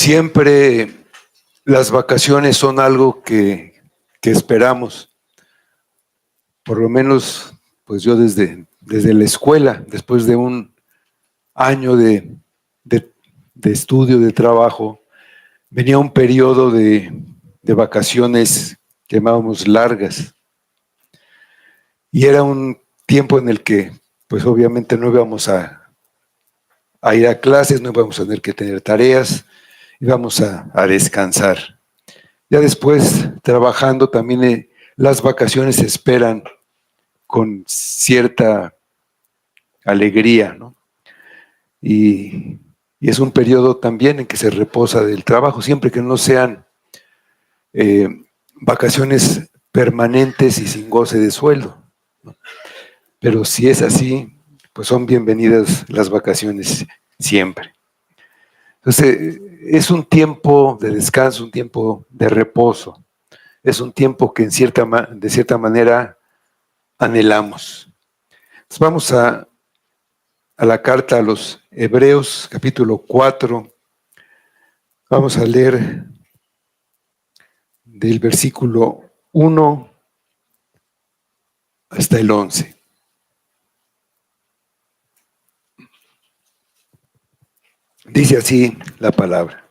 Siempre las vacaciones son algo que esperamos, por lo menos pues yo desde la escuela, después de un año de estudio, de trabajo, venía un periodo de vacaciones que llamábamos largas, y era un tiempo en el que pues obviamente no íbamos a ir a clases, no íbamos a tener que tener tareas, íbamos a descansar. Ya después, trabajando, también las vacaciones se esperan con cierta alegría, ¿no? Y es un periodo también en que se reposa del trabajo, siempre que no sean vacaciones permanentes y sin goce de sueldo, ¿no? Pero si es así, pues son bienvenidas las vacaciones siempre. Entonces, es un tiempo de descanso, un tiempo de reposo. Es un tiempo que de cierta manera anhelamos. Entonces vamos a la carta a los Hebreos, capítulo 4. Vamos a leer del versículo 1 hasta el 11. Dice así la palabra.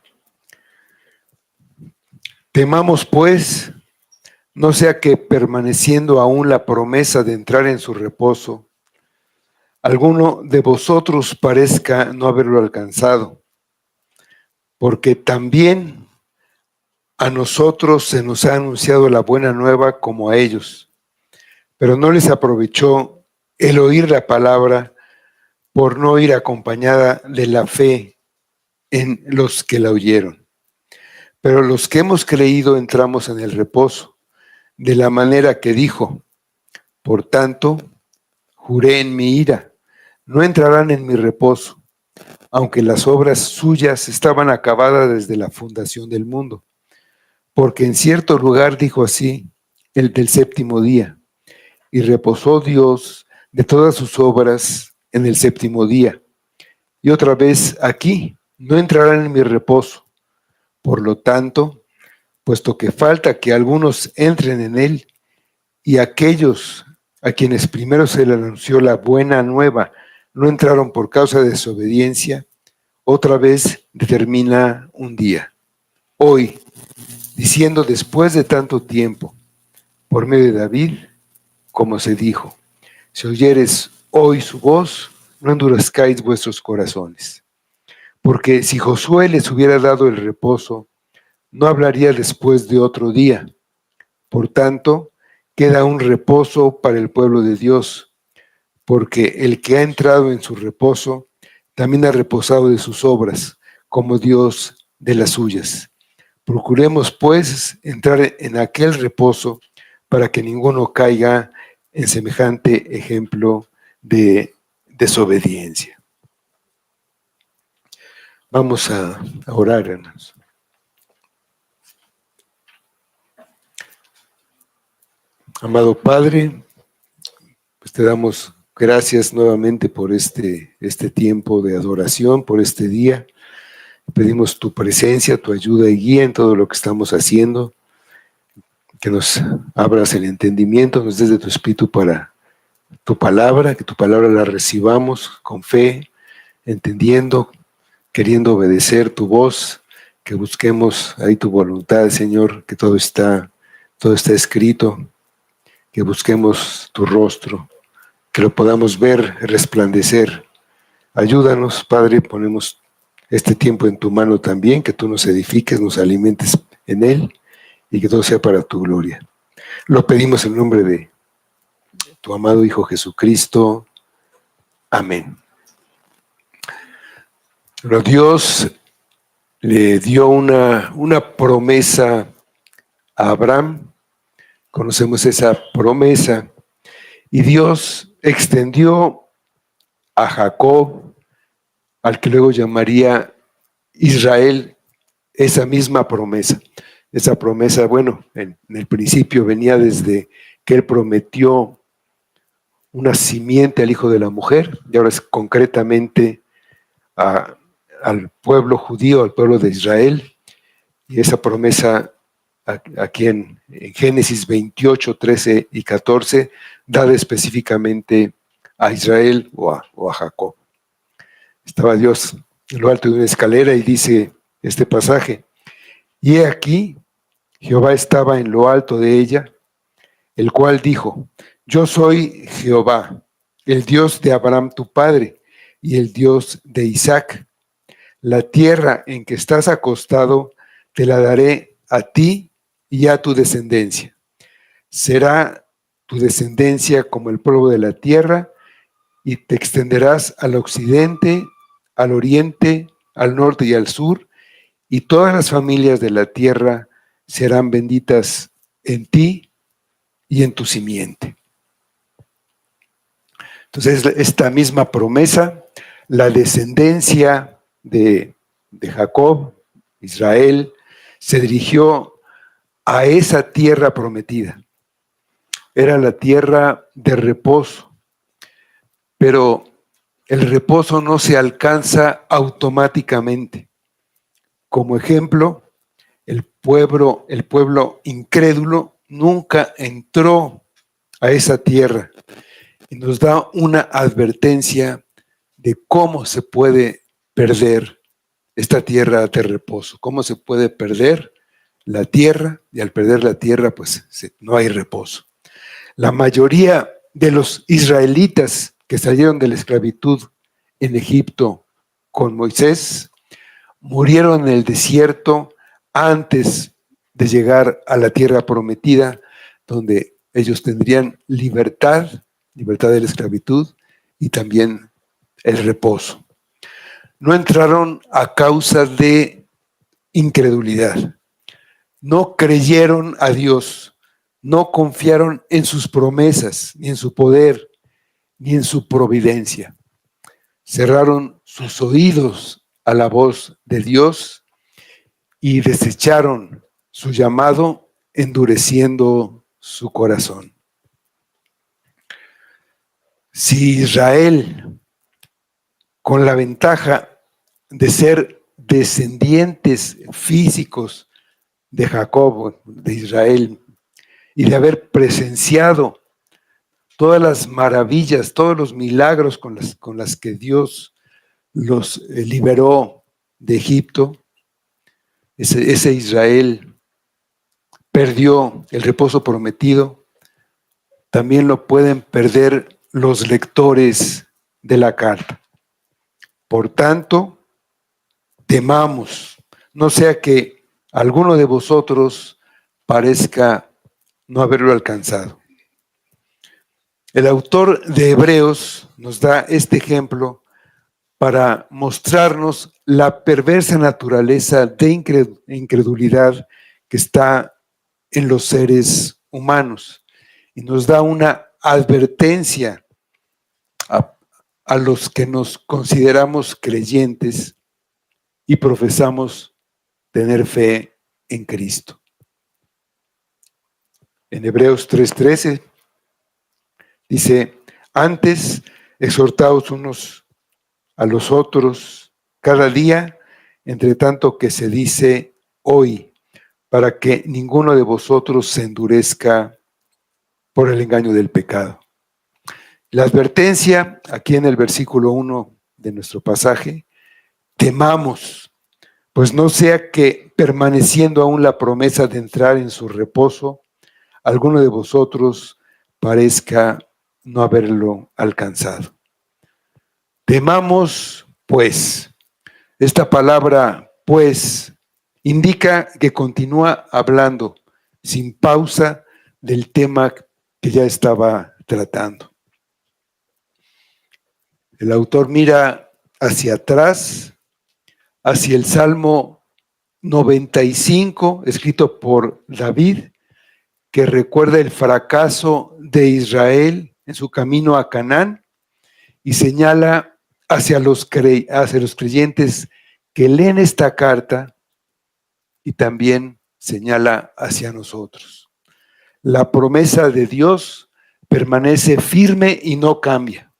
Temamos pues, no sea que permaneciendo aún la promesa de entrar en su reposo, alguno de vosotros parezca no haberlo alcanzado, porque también a nosotros se nos ha anunciado la buena nueva como a ellos, pero no les aprovechó el oír la palabra por no ir acompañada de la fe en los que la oyeron. Pero los que hemos creído entramos en el reposo, de la manera que dijo, por tanto, juré en mi ira, no entrarán en mi reposo, aunque las obras suyas estaban acabadas desde la fundación del mundo. Porque en cierto lugar dijo así, el del séptimo día, y reposó Dios de todas sus obras en el séptimo día. Y otra vez aquí, no entrarán en mi reposo. Por lo tanto, puesto que falta que algunos entren en él, y aquellos a quienes primero se le anunció la buena nueva no entraron por causa de desobediencia, otra vez determina un día, hoy, diciendo después de tanto tiempo, por medio de David, como se dijo, si oyeres hoy su voz, no endurezcáis vuestros corazones. Porque si Josué les hubiera dado el reposo, no hablaría después de otro día. Por tanto, queda un reposo para el pueblo de Dios, porque el que ha entrado en su reposo, también ha reposado de sus obras, como Dios de las suyas. Procuremos, pues, entrar en aquel reposo para que ninguno caiga en semejante ejemplo de desobediencia. Vamos a orar, hermanos. Amado Padre, pues te damos gracias nuevamente por este tiempo de adoración, por este día. Pedimos tu presencia, tu ayuda y guía en todo lo que estamos haciendo, que nos abras el entendimiento, nos des de tu espíritu para tu palabra, que tu palabra la recibamos con fe, entendiendo, queriendo obedecer tu voz, que busquemos ahí tu voluntad, Señor, que todo está escrito, que busquemos tu rostro, que lo podamos ver resplandecer. Ayúdanos, Padre, ponemos este tiempo en tu mano también, que tú nos edifiques, nos alimentes en él y que todo sea para tu gloria. Lo pedimos en nombre de tu amado Hijo Jesucristo. Amén. Pero Dios le dio una promesa a Abraham. Conocemos esa promesa. Y Dios extendió a Jacob, al que luego llamaría Israel, esa misma promesa. Esa promesa, bueno, en el principio venía desde que él prometió una simiente al hijo de la mujer, y ahora es concretamente a al pueblo judío, al pueblo de Israel, y esa promesa aquí en Génesis 28, 13 y 14, dada específicamente a Israel o a Jacob. Estaba Dios en lo alto de una escalera y dice este pasaje: y he aquí, Jehová estaba en lo alto de ella, el cual dijo: yo soy Jehová, el Dios de Abraham tu padre, y el Dios de Isaac. La tierra en que estás acostado te la daré a ti y a tu descendencia. Será tu descendencia como el polvo de la tierra, y te extenderás al occidente, al oriente, al norte y al sur, y todas las familias de la tierra serán benditas en ti y en tu simiente. Entonces, esta misma promesa, la descendencia de Jacob, Israel, se dirigió a esa tierra prometida. Era la tierra de reposo, pero el reposo no se alcanza automáticamente. Como ejemplo, el pueblo incrédulo nunca entró a esa tierra, y nos da una advertencia de cómo se puede perder esta tierra de reposo, cómo se puede perder la tierra, y al perder la tierra, pues no hay reposo. La mayoría de los israelitas que salieron de la esclavitud en Egipto con Moisés murieron en el desierto antes de llegar a la tierra prometida, donde ellos tendrían libertad de la esclavitud y también el reposo. No entraron a causa de incredulidad. No creyeron a Dios, no confiaron en sus promesas, ni en su poder, ni en su providencia. Cerraron sus oídos a la voz de Dios y desecharon su llamado, endureciendo su corazón. Si Israel, con la ventaja de ser descendientes físicos de Jacob, de Israel, y de haber presenciado todas las maravillas, todos los milagros con las que Dios los liberó de Egipto, ese Israel perdió el reposo prometido. También lo pueden perder los lectores de la carta. Por tanto, temamos, no sea que alguno de vosotros parezca no haberlo alcanzado. El autor de Hebreos nos da este ejemplo para mostrarnos la perversa naturaleza de incredulidad que está en los seres humanos, y nos da una advertencia a los que nos consideramos creyentes y profesamos tener fe en Cristo. En Hebreos 3:13 dice: antes exhortaos unos a los otros cada día, entre tanto que se dice hoy, para que ninguno de vosotros se endurezca por el engaño del pecado. La advertencia aquí en el versículo 1 de nuestro pasaje: temamos, pues no sea que, permaneciendo aún la promesa de entrar en su reposo, alguno de vosotros parezca no haberlo alcanzado. Temamos, pues. Esta palabra, pues, indica que continúa hablando sin pausa del tema que ya estaba tratando. El autor mira hacia atrás, hacia el Salmo 95, escrito por David, que recuerda el fracaso de Israel en su camino a Canaán, y señala hacia los creyentes que leen esta carta, y también señala hacia nosotros. La promesa de Dios permanece firme y no cambia.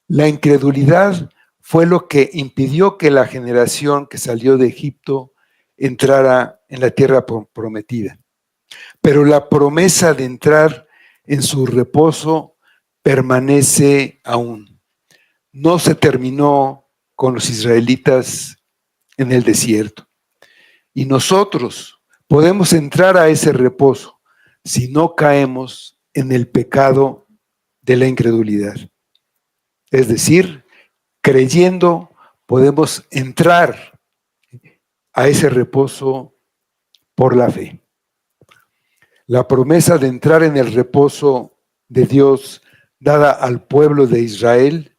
La incredulidad fue lo que impidió que la generación que salió de Egipto entrara en la tierra prometida. Pero la promesa de entrar en su reposo permanece aún. No se terminó con los israelitas en el desierto. Y nosotros podemos entrar a ese reposo si no caemos en el pecado de la incredulidad. Es decir, creyendo podemos entrar a ese reposo por la fe. La promesa de entrar en el reposo de Dios dada al pueblo de Israel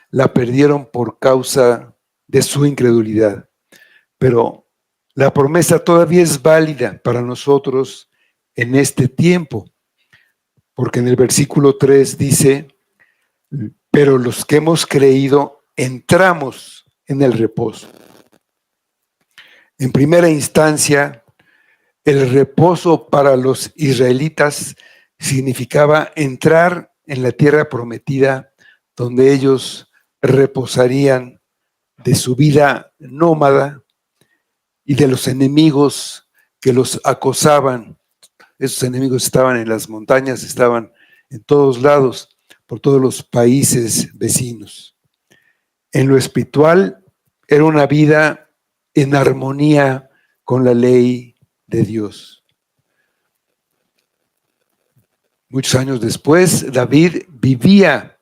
la perdieron por causa de su incredulidad. Pero la promesa todavía es válida para nosotros en este tiempo, porque en el versículo 3 dice: pero los que hemos creído entramos en el reposo. En primera instancia, el reposo para los israelitas significaba entrar en la tierra prometida, donde ellos reposarían de su vida nómada y de los enemigos que los acosaban. Esos enemigos estaban en las montañas, estaban en todos lados, por todos los países vecinos. En lo espiritual era una vida en armonía con la ley de Dios. Muchos años después, David vivía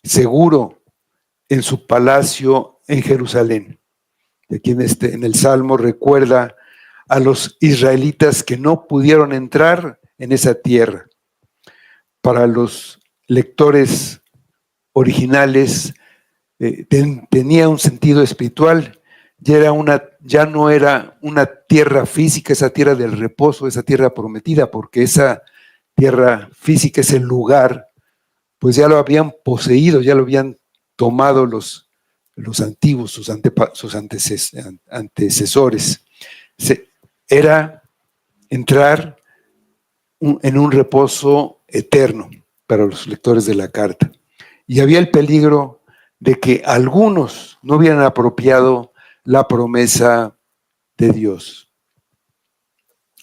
seguro en su palacio en Jerusalén. Aquí en el Salmo recuerda a los israelitas que no pudieron entrar en esa tierra. Para los lectores originales tenía un sentido espiritual. Ya no era una tierra física, esa tierra del reposo, esa tierra prometida, porque esa tierra física, ese lugar, pues ya lo habían poseído, ya lo habían tomado los antiguos, sus antecesores. Era entrar en un reposo eterno para los lectores de la carta. Y había el peligro de que algunos no hubieran apropiado la promesa de Dios.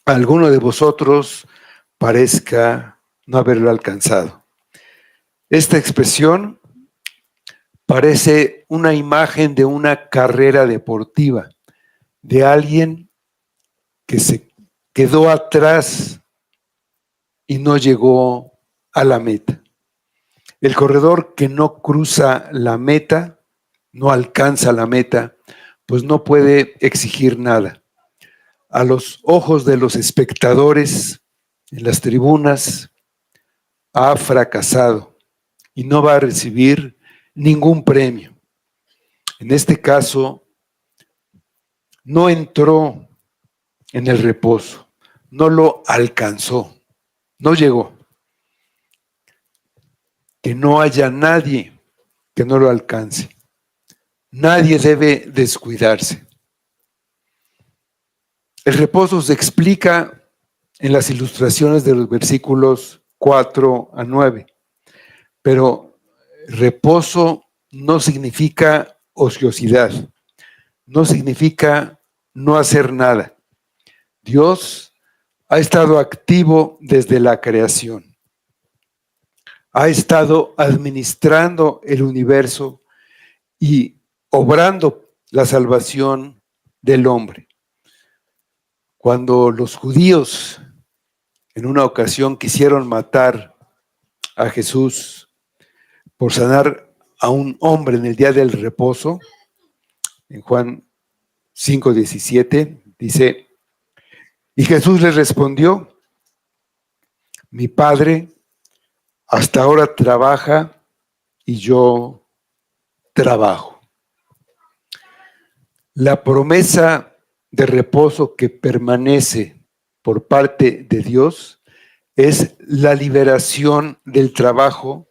Alguno de vosotros parezca no haberlo alcanzado. Esta expresión parece una imagen de una carrera deportiva, de alguien que se quedó atrás y no llegó a la meta. El corredor que no cruza la meta, no alcanza la meta, pues no puede exigir nada. A los ojos de los espectadores en las tribunas, ha fracasado y no va a recibir ningún premio. En este caso, no entró en el reposo, no lo alcanzó, no llegó. Que no haya nadie que no lo alcance. Nadie debe descuidarse. El reposo se explica en las ilustraciones de los versículos 4 a 9, pero reposo no significa ociosidad, no significa no hacer nada. Dios ha estado activo desde la creación. Ha estado administrando el universo y obrando la salvación del hombre. Cuando los judíos en una ocasión quisieron matar a Jesús por sanar a un hombre en el día del reposo, en Juan 5:17, dice: y Jesús les respondió: mi Padre hasta ahora trabaja y yo trabajo. La promesa de reposo que permanece por parte de Dios es la liberación del trabajo,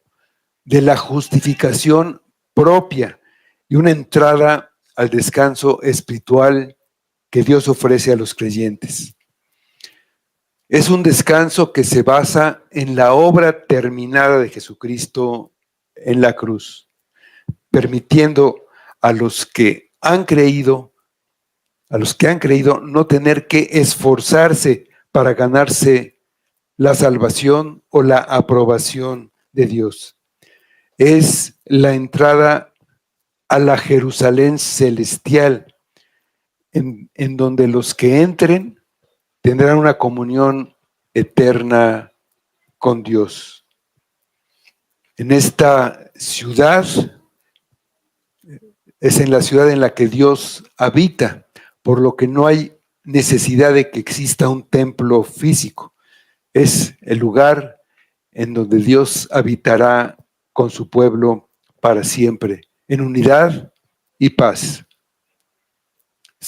de la justificación propia y una entrada al descanso espiritual que Dios ofrece a los creyentes. Es un descanso que se basa en la obra terminada de Jesucristo en la cruz, permitiendo a los que han creído, no tener que esforzarse para ganarse la salvación o la aprobación de Dios. Es la entrada a la Jerusalén celestial, en donde los que entren tendrán una comunión eterna con Dios. En esta ciudad, es en la ciudad en la que Dios habita, por lo que no hay necesidad de que exista un templo físico. Es el lugar en donde Dios habitará con su pueblo para siempre, en unidad y paz.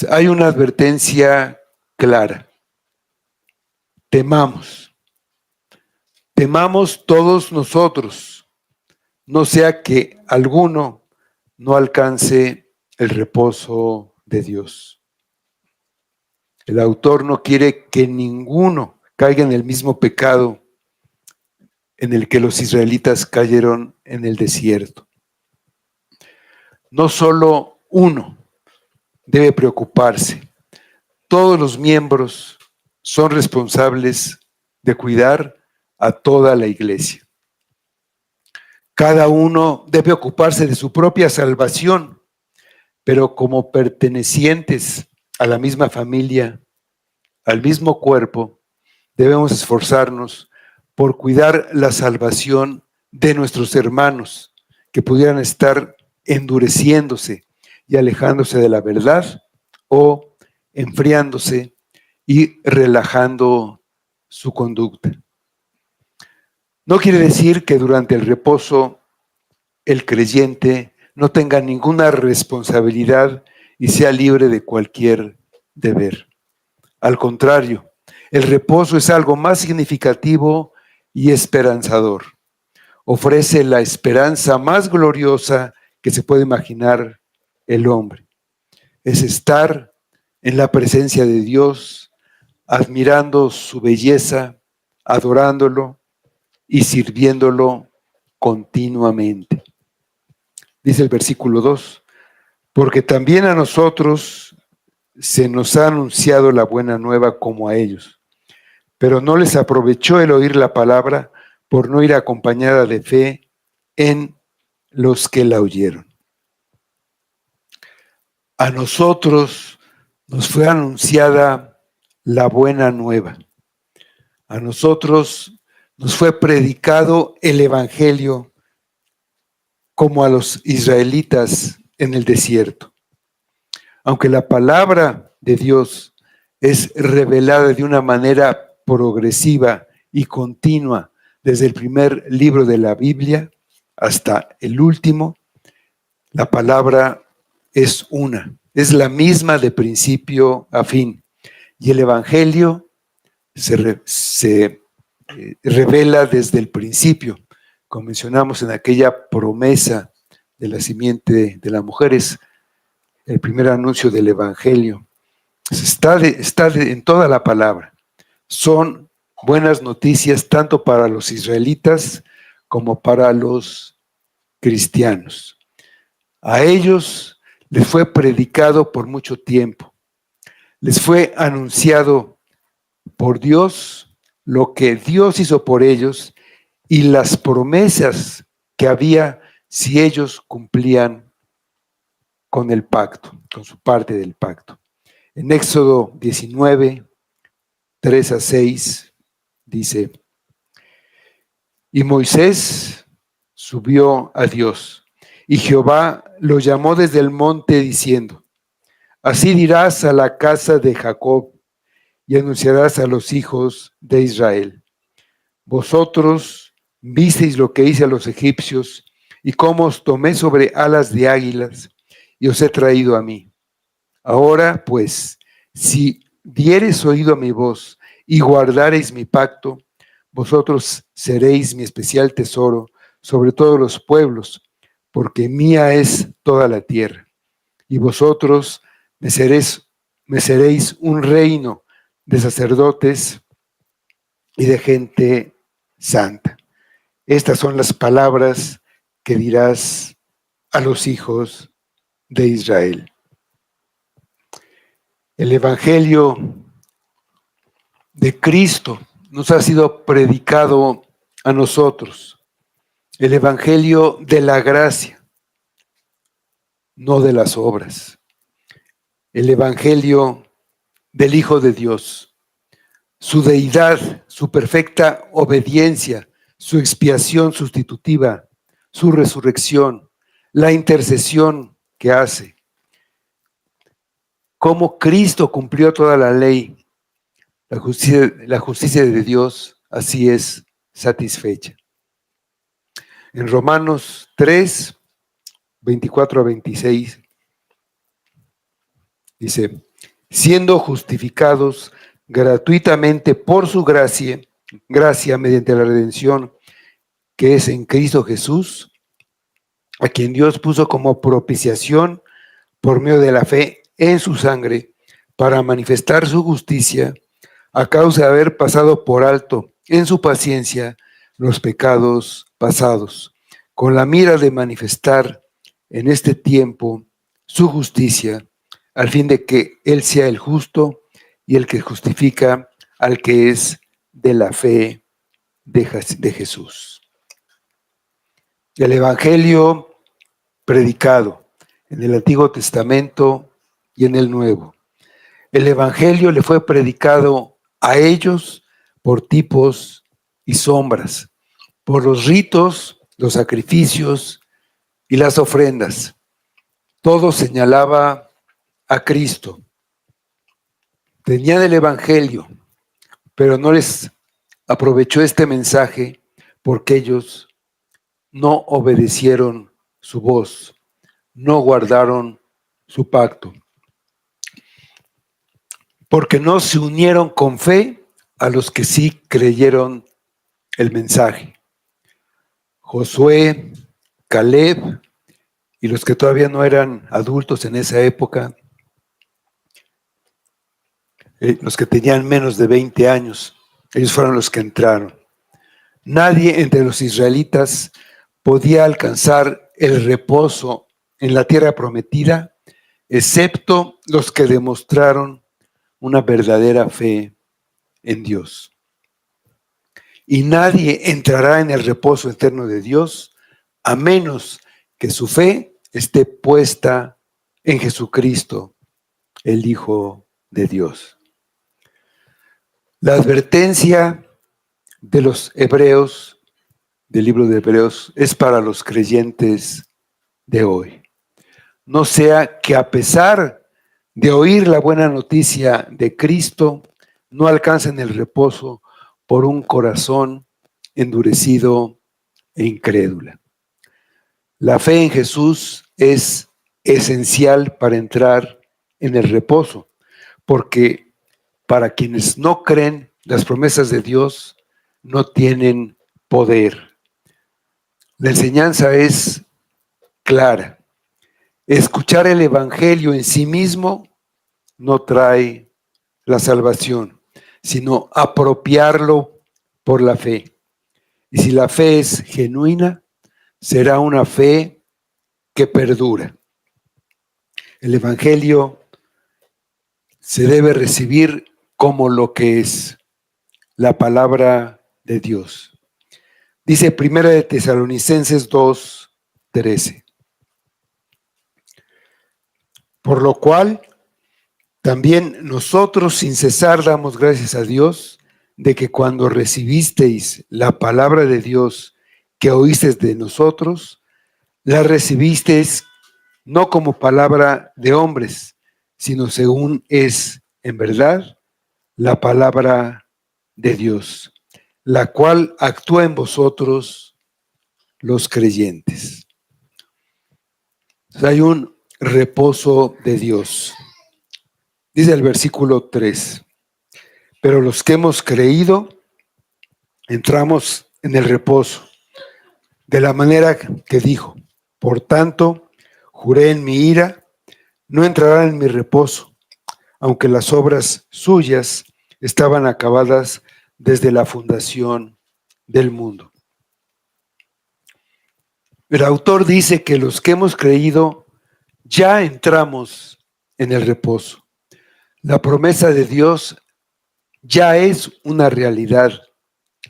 Hay una advertencia clara. Temamos todos nosotros, no sea que alguno no alcance el reposo de Dios. El autor no quiere que ninguno caiga en el mismo pecado en el que los israelitas cayeron en el desierto. No solo uno debe preocuparse, todos los miembros son responsables de cuidar a toda la iglesia. Cada uno debe ocuparse de su propia salvación, pero como pertenecientes a la misma familia, al mismo cuerpo, debemos esforzarnos por cuidar la salvación de nuestros hermanos que pudieran estar endureciéndose y alejándose de la verdad o enfriándose y relajando su conducta. No quiere decir que durante el reposo el creyente no tenga ninguna responsabilidad y sea libre de cualquier deber. Al contrario, el reposo es algo más significativo y esperanzador. Ofrece la esperanza más gloriosa que se puede imaginar el hombre. Es estar en la presencia de Dios, admirando su belleza, adorándolo y sirviéndolo continuamente. Dice el versículo 2, porque también a nosotros se nos ha anunciado la buena nueva como a ellos, pero no les aprovechó el oír la palabra por no ir acompañada de fe en los que la oyeron. A nosotros nos fue anunciada la buena nueva. A nosotros nos fue predicado el evangelio como a los israelitas en el desierto. Aunque la palabra de Dios es revelada de una manera progresiva y continua desde el primer libro de la Biblia hasta el último, la palabra es una, es la misma de principio a fin. Y el evangelio se revela desde el principio, como mencionamos en aquella promesa de la simiente de la mujer, es el primer anuncio del evangelio. Está en toda la palabra. Son buenas noticias tanto para los israelitas como para los cristianos. A ellos les fue predicado por mucho tiempo. Les fue anunciado por Dios lo que Dios hizo por ellos y las promesas que había si ellos cumplían con el pacto, con su parte del pacto. En Éxodo 19, 3-6, dice, y Moisés subió a Dios, y Jehová lo llamó desde el monte diciendo, así dirás a la casa de Jacob, y anunciarás a los hijos de Israel. Vosotros visteis lo que hice a los egipcios, y cómo os tomé sobre alas de águilas, y os he traído a mí. Ahora, pues, si diereis oído a mi voz, y guardareis mi pacto, vosotros seréis mi especial tesoro sobre todos los pueblos, porque mía es toda la tierra. Y vosotros me seréis un reino de sacerdotes y de gente santa. Estas son las palabras que dirás a los hijos de Israel. El Evangelio de Cristo nos ha sido predicado a nosotros. El Evangelio de la gracia, no de las obras. El Evangelio del Hijo de Dios, su deidad, su perfecta obediencia, su expiación sustitutiva, su resurrección, la intercesión que hace. Cómo Cristo cumplió toda la ley, la justicia de Dios, así es satisfecha. En Romanos 3, 24 a 26, dice, siendo justificados gratuitamente por su gracia mediante la redención que es en Cristo Jesús, a quien Dios puso como propiciación por medio de la fe en su sangre, para manifestar su justicia, a causa de haber pasado por alto en su paciencia los pecados pasados, con la mira de manifestar en este tiempo su justicia, al fin de que Él sea el justo y el que justifica al que es de la fe de Jesús. El Evangelio predicado en el Antiguo Testamento y en el Nuevo. El Evangelio le fue predicado a ellos por tipos y sombras, por los ritos, los sacrificios y las ofrendas. Todo señalaba a Cristo. Tenían el Evangelio, pero no les aprovechó este mensaje porque ellos no obedecieron su voz, no guardaron su pacto, porque no se unieron con fe a los que sí creyeron el mensaje. Josué, Caleb y los que todavía no eran adultos en esa época, los que tenían menos de 20 años, ellos fueron los que entraron. Nadie entre los israelitas podía alcanzar el reposo en la tierra prometida, excepto los que demostraron una verdadera fe en Dios. Y nadie entrará en el reposo eterno de Dios a menos que su fe esté puesta en Jesucristo, el Hijo de Dios. La advertencia de los hebreos, del libro de Hebreos, es para los creyentes de hoy. No sea que a pesar de oír la buena noticia de Cristo, no alcancen el reposo por un corazón endurecido e incrédula. La fe en Jesús es esencial para entrar en el reposo, porque para quienes no creen, las promesas de Dios no tienen poder. La enseñanza es clara. Escuchar el Evangelio en sí mismo no trae la salvación, sino apropiarlo por la fe. Y si la fe es genuina, será una fe que perdura. El Evangelio se debe recibir como lo que es, la palabra de Dios. Dice 1 Tesalonicenses 2:13. Por lo cual, también nosotros sin cesar damos gracias a Dios de que cuando recibisteis la palabra de Dios que oísteis de nosotros, la recibisteis no como palabra de hombres, sino según es en verdad la palabra de Dios, la cual actúa en vosotros los creyentes. Hay un reposo de Dios. Dice el versículo 3, pero los que hemos creído, entramos en el reposo, de la manera que dijo, por tanto, juré en mi ira, no entrarán en mi reposo, aunque las obras suyas estaban acabadas desde la fundación del mundo. El autor dice que los que hemos creído ya entramos en el reposo. La promesa de Dios ya es una realidad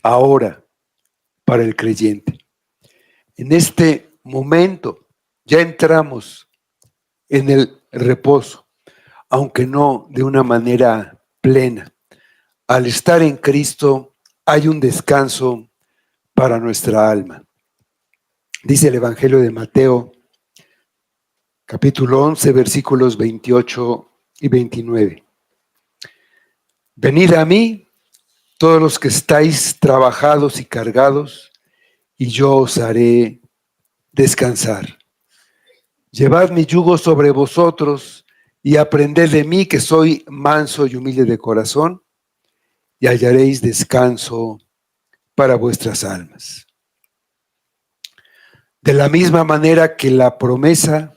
ahora para el creyente. En este momento ya entramos en el reposo, aunque no de una manera plena. Al estar en Cristo hay un descanso para nuestra alma. Dice el Evangelio de Mateo, capítulo 11, versículos 28 y 29. Venid a mí, todos los que estáis trabajados y cargados, y yo os haré descansar. Llevad mi yugo sobre vosotros y aprended de mí, que soy manso y humilde de corazón, y hallaréis descanso para vuestras almas. De la misma manera que la promesa,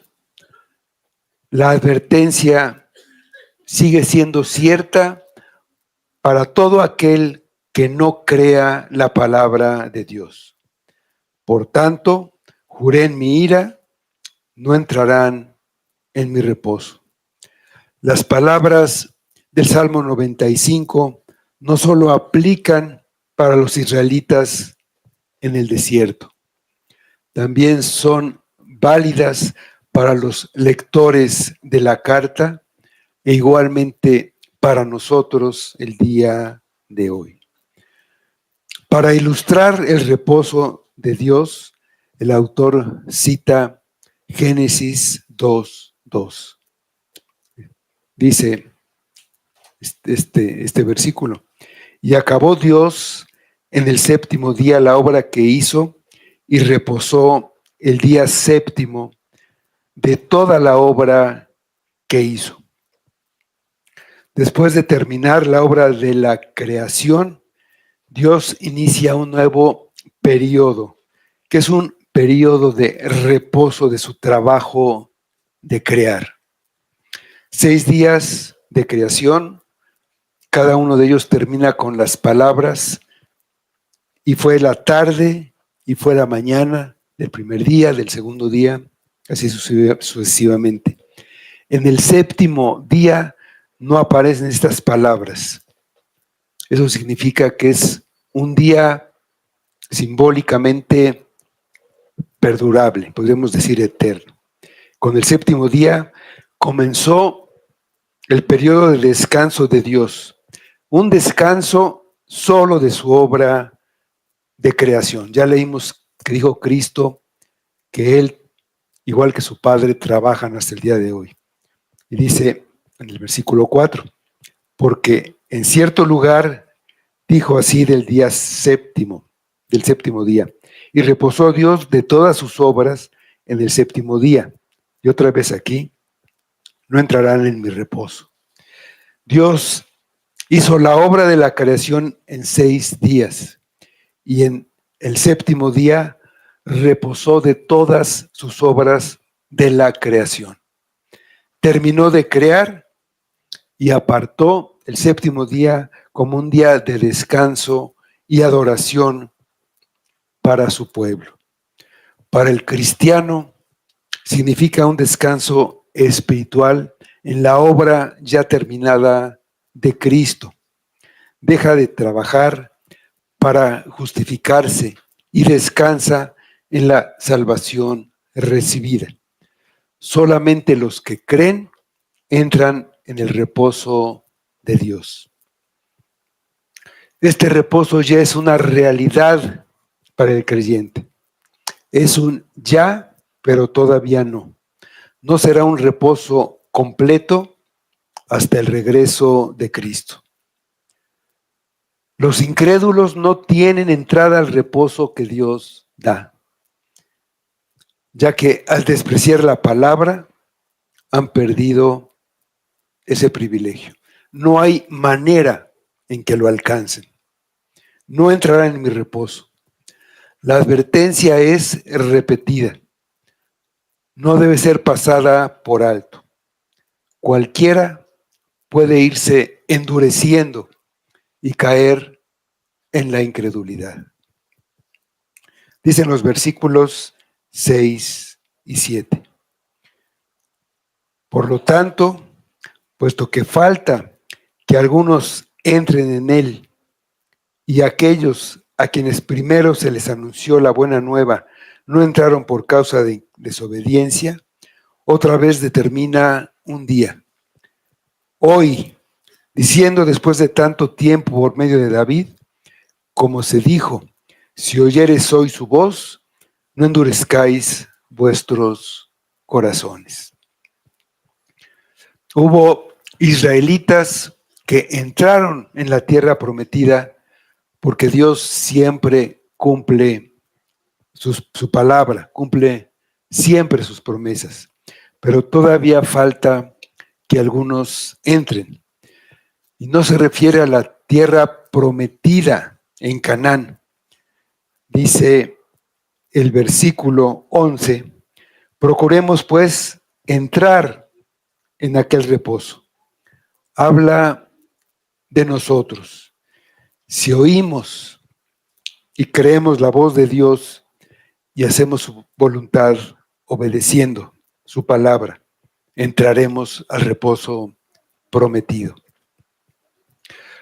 la advertencia sigue siendo cierta para todo aquel que no crea la palabra de Dios. Por tanto, juré en mi ira, no entrarán en mi reposo. Las palabras del Salmo 95 no solo aplican para los israelitas en el desierto, también son válidas para los lectores de la carta e igualmente para nosotros el día de hoy. Para ilustrar el reposo de Dios, el autor cita Génesis 2:2. Dice este versículo: y acabó Dios en el séptimo día la obra que hizo y reposó el día séptimo de toda la obra que hizo. Después de terminar la obra de la creación, Dios inicia un nuevo periodo, que es un periodo de reposo de su trabajo de crear. 6 días de creación, cada uno de ellos termina con las palabras: y fue la tarde y fue la mañana del primer día, del segundo día, así sucesivamente. En el séptimo día no aparecen estas palabras. Eso significa que es un día simbólicamente perdurable, podríamos decir eterno. Con el séptimo día comenzó el periodo de descanso de Dios, un descanso solo de su obra de creación. Ya leímos que dijo Cristo que Él, igual que su Padre, trabajan hasta el día de hoy. Y dice en el versículo 4, porque en cierto lugar dijo así del séptimo día, y reposó Dios de todas sus obras en el séptimo día. Y otra vez aquí, no entrarán en mi reposo. Dios hizo la obra de la creación en 6 días y en el séptimo día reposó de todas sus obras de la creación. Terminó de crear y apartó el séptimo día como un día de descanso y adoración para su pueblo. Para el cristiano significa un descanso espiritual en la obra ya terminada de Cristo. Deja de trabajar para justificarse y descansa en la salvación recibida. Solamente los que creen entran en el reposo de Dios. Este reposo ya es una realidad para el creyente. Es un ya, pero todavía no. No será un reposo completo hasta el regreso de Cristo. Los incrédulos no tienen entrada al reposo que Dios da, ya que al despreciar la palabra han perdido ese privilegio. No hay manera en que lo alcancen. No entrarán en mi reposo. La advertencia es repetida. No debe ser pasada por alto. Cualquiera puede irse endureciendo y caer en la incredulidad. Dicen los versículos 6 y 7. Por lo tanto, puesto que falta que algunos entren en él y aquellos a quienes primero se les anunció la buena nueva no entraron por causa de desobediencia, otra vez determina un día, hoy, diciendo después de tanto tiempo por medio de David, como se dijo, si oyeres hoy su voz, no endurezcáis vuestros corazones. Hubo israelitas que entraron en la tierra prometida porque Dios siempre cumple su palabra, cumple siempre sus promesas, pero todavía falta que algunos entren. Y no se refiere a la tierra prometida en Canaán. Dice el versículo 11, procuremos pues entrar en aquel reposo. Habla de nosotros. Si oímos y creemos la voz de Dios y hacemos su voluntad obedeciendo su palabra, entraremos al reposo prometido.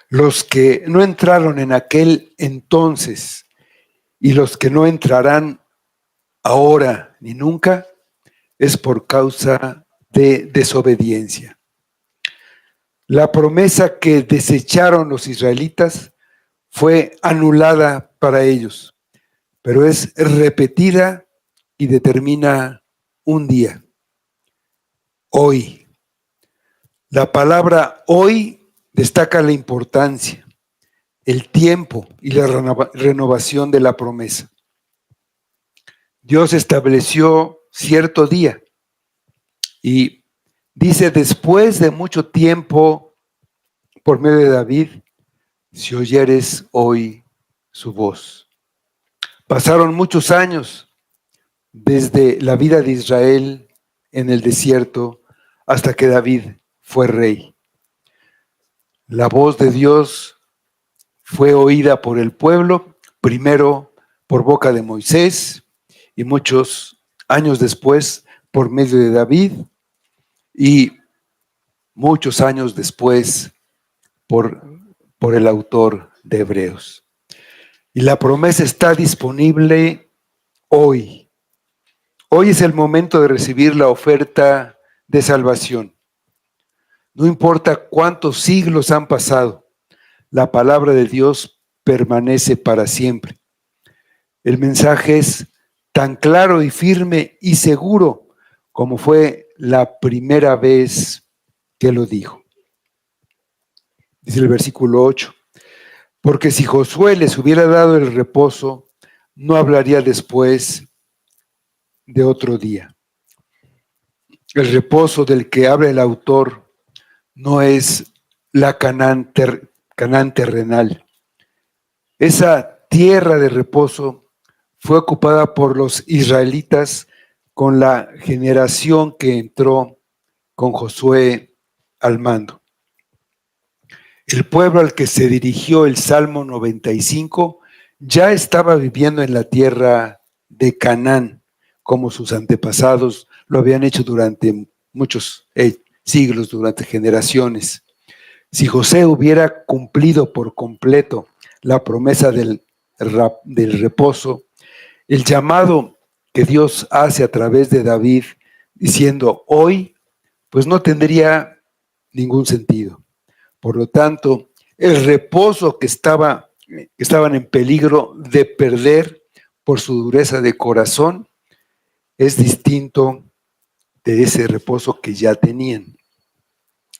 Los que no entraron en aquel entonces y los que no entrarán ahora ni nunca es por causa de desobediencia. La promesa que desecharon los israelitas fue anulada para ellos, pero es repetida y determina un día. Hoy. La palabra hoy destaca la importancia, el tiempo y la renovación de la promesa. Dios estableció cierto día y dice después de mucho tiempo por medio de David, si oyeres hoy su voz. Pasaron muchos años desde la vida de Israel en el desierto hasta que David fue rey. La voz de Dios fue oída por el pueblo, primero por boca de Moisés y muchos años después por medio de David y muchos años después por el autor de Hebreos. Y la promesa está disponible hoy. Hoy es el momento de recibir la oferta de salvación. No importa cuántos siglos han pasado, la palabra de Dios permanece para siempre. El mensaje es tan claro y firme y seguro como fue la primera vez que lo dijo. Dice el versículo 8, porque si Josué les hubiera dado el reposo, no hablaría después de otro día. El reposo del que habla el autor no es la Canaán terrenal. Esa tierra de reposo fue ocupada por los israelitas con la generación que entró con Josué al mando. El pueblo al que se dirigió el Salmo 95 ya estaba viviendo en la tierra de Canaán, como sus antepasados lo habían hecho durante muchos siglos, durante generaciones. Si José hubiera cumplido por completo la promesa del reposo, el llamado que Dios hace a través de David, diciendo hoy, pues no tendría ningún sentido. Por lo tanto, el reposo que estaban en peligro de perder por su dureza de corazón es distinto de ese reposo que ya tenían.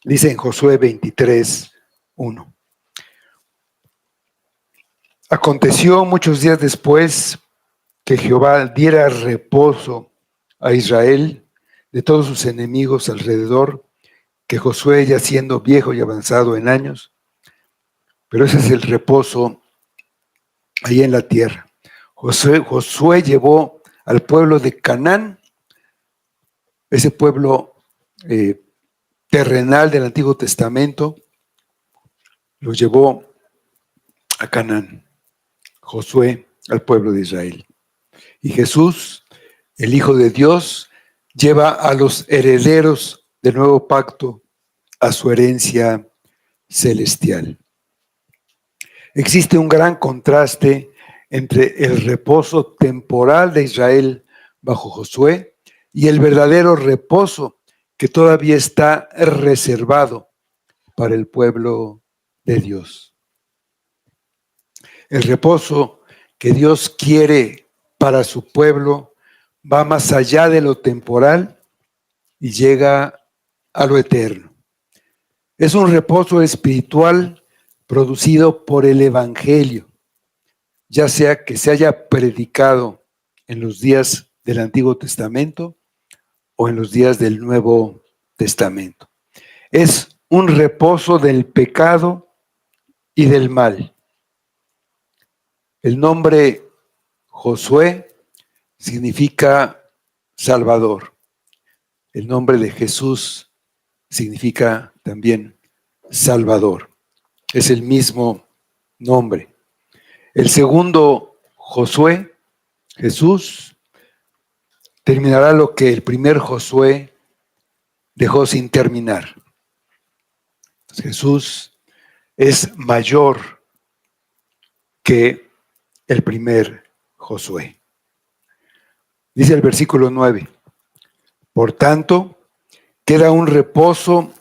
Dice en Josué 23:1. Aconteció muchos días después que Jehová diera reposo a Israel de todos sus enemigos alrededor, que Josué, ya siendo viejo y avanzado en años, pero ese es el reposo ahí en la tierra. Josué llevó al pueblo de Canaán, ese pueblo terrenal del Antiguo Testamento, lo llevó a Canaán, Josué al pueblo de Israel. Y Jesús, el Hijo de Dios, lleva a los herederos del nuevo pacto a su herencia celestial. Existe un gran contraste entre el reposo temporal de Israel bajo Josué y el verdadero reposo que todavía está reservado para el pueblo de Dios. El reposo que Dios quiere para su pueblo va más allá de lo temporal y llega a lo eterno. Es un reposo espiritual producido por el Evangelio, ya sea que se haya predicado en los días del Antiguo Testamento o en los días del Nuevo Testamento. Es un reposo del pecado y del mal. El nombre Josué significa Salvador. El nombre de Jesús significa también Salvador. Es el mismo nombre. El segundo Josué, Jesús, terminará lo que el primer Josué dejó sin terminar. Jesús es mayor que el primer Josué. Dice el versículo 9, por tanto, queda un reposo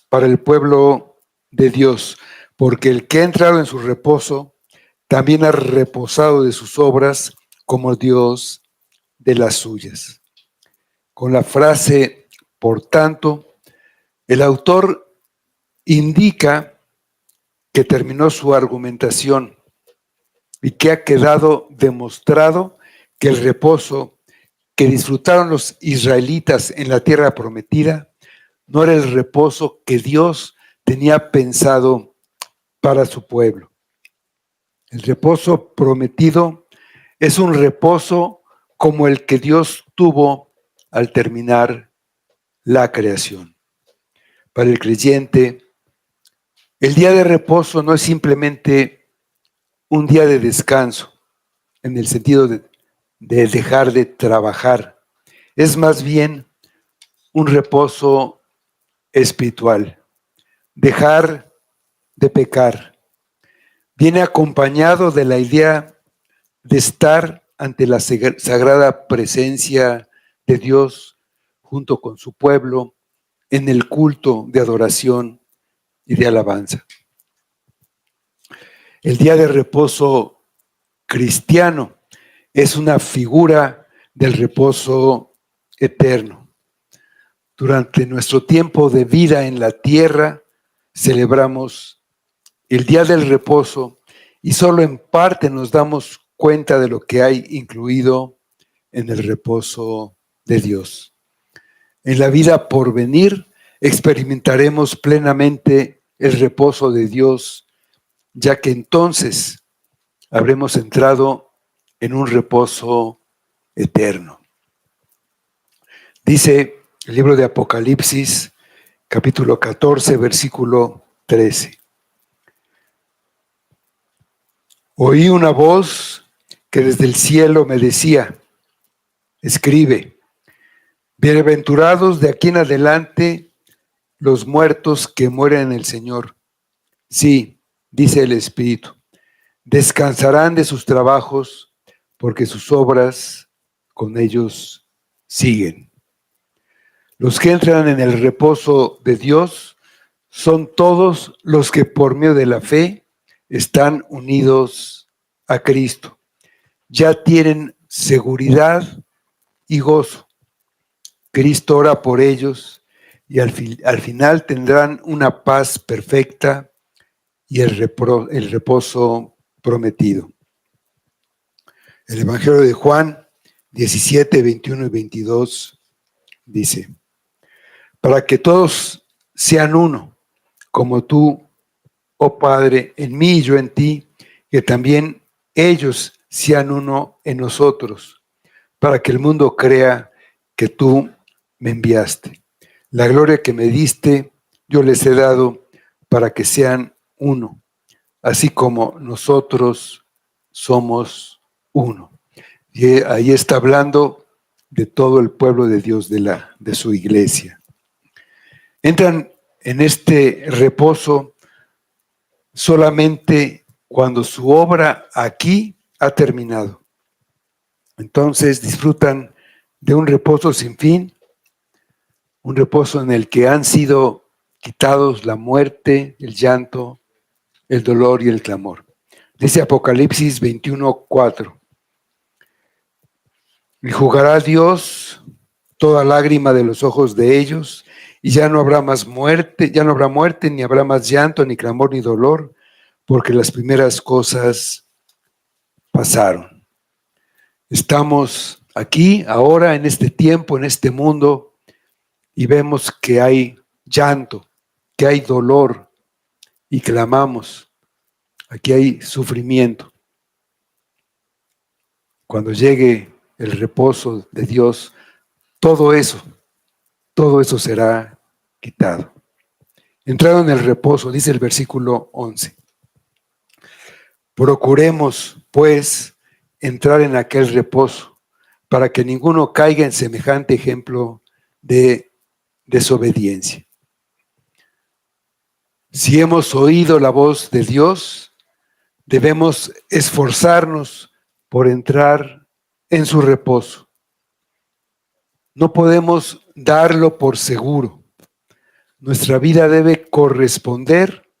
para el pueblo de Dios, porque el que ha entrado en su reposo también ha reposado de sus obras como Dios de las suyas. Con la frase, por tanto, el autor indica que terminó su argumentación y que ha quedado demostrado que el reposo que disfrutaron los israelitas en la tierra prometida no era el reposo que Dios tenía pensado para su pueblo. El reposo prometido es un reposo como el que Dios tuvo al terminar la creación. Para el creyente, el día de reposo no es simplemente un día de descanso, en el sentido de dejar de trabajar. Es más bien un reposo espiritual. Dejar de pecar. Viene acompañado de la idea de estar ante la sagrada presencia de Dios junto con su pueblo en el culto de adoración y de alabanza. El día de reposo cristiano es una figura del reposo eterno. Durante nuestro tiempo de vida en la tierra, celebramos el día del reposo y solo en parte nos damos cuenta de lo que hay incluido en el reposo de Dios. En la vida por venir experimentaremos plenamente el reposo de Dios, ya que entonces habremos entrado en un reposo eterno. Dice el libro de Apocalipsis, capítulo 14, versículo 13. Oí una voz que desde el cielo me decía, escribe, bienaventurados de aquí en adelante los muertos que mueren en el Señor. Sí, dice el Espíritu, descansarán de sus trabajos porque sus obras con ellos siguen. Los que entran en el reposo de Dios son todos los que por medio de la fe están unidos a Cristo. Ya tienen seguridad y gozo. Cristo ora por ellos y al final tendrán una paz perfecta y el reposo prometido. El Evangelio de Juan 17, 21 y 22 dice, para que todos sean uno, como tú, oh Padre, en mí y yo en ti, que también ellos sean uno en nosotros, para que el mundo crea que tú me enviaste. La gloria que me diste, yo les he dado para que sean uno, así como nosotros somos uno. Y ahí está hablando de todo el pueblo de Dios, de su iglesia. Entran en este reposo solamente cuando su obra aquí ha terminado. Entonces disfrutan de un reposo sin fin, un reposo en el que han sido quitados la muerte, el llanto, el dolor y el clamor. Dice Apocalipsis 21:4. Y jugará Dios toda lágrima de los ojos de ellos, y ya no habrá más muerte, ya no habrá muerte, ni habrá más llanto, ni clamor, ni dolor, porque las primeras cosas pasaron. Estamos aquí, ahora, en este tiempo, en este mundo, y vemos que hay llanto, que hay dolor, y clamamos. Aquí hay sufrimiento. Cuando llegue el reposo de Dios, todo eso será quitado. Entraron en el reposo, dice el versículo 11. Procuremos, pues, entrar en aquel reposo, para que ninguno caiga en semejante ejemplo de desobediencia. Si hemos oído la voz de Dios, debemos esforzarnos por entrar en su reposo. No podemos darlo por seguro. Nuestra vida debe corresponder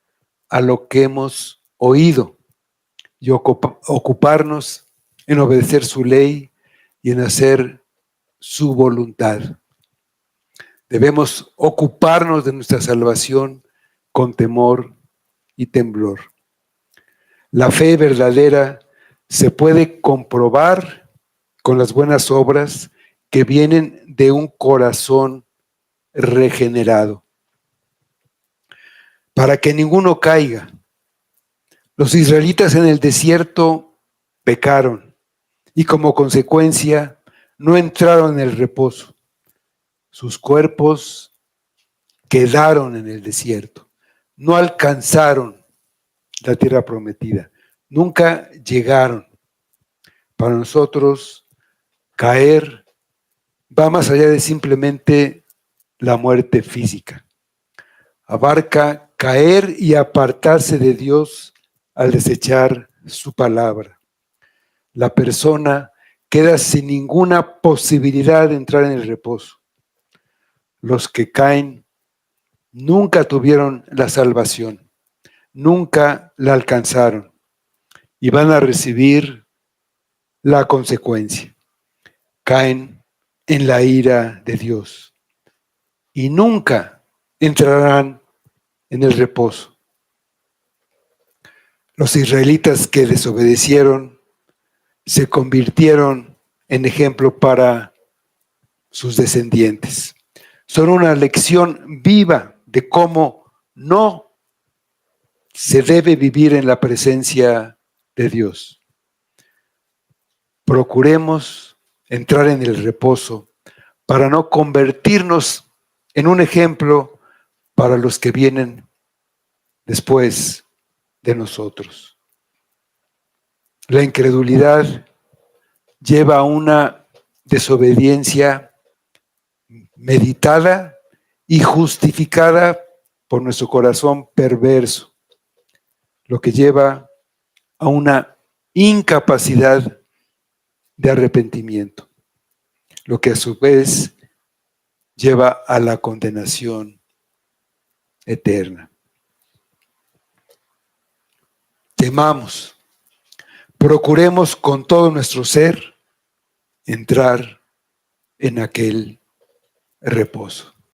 a lo que hemos oído y ocuparnos en obedecer su ley y en hacer su voluntad. Debemos ocuparnos de nuestra salvación con temor y temblor. La fe verdadera se puede comprobar con las buenas obras que vienen de un corazón regenerado. Para que ninguno caiga, los israelitas en el desierto pecaron y como consecuencia no entraron en el reposo. Sus cuerpos quedaron en el desierto, no alcanzaron la tierra prometida, nunca llegaron. Para nosotros, caer va más allá de simplemente la muerte física. Abarca caer y apartarse de Dios al desechar su palabra. La persona queda sin ninguna posibilidad de entrar en el reposo. Los que caen nunca tuvieron la salvación, nunca la alcanzaron y van a recibir la consecuencia. Caen en la ira de Dios y nunca entrarán en el reposo. Los israelitas que desobedecieron se convirtieron en ejemplo para sus descendientes. Son una lección viva de cómo no se debe vivir en la presencia de Dios. Procuremos entrar en el reposo para no convertirnos en un ejemplo para los que vienen después de nosotros. La incredulidad lleva a una desobediencia meditada y justificada por nuestro corazón perverso, lo que lleva a una incapacidad de arrepentimiento, lo que a su vez lleva a la condenación eterna. Temamos, procuremos con todo nuestro ser entrar en aquel reposo.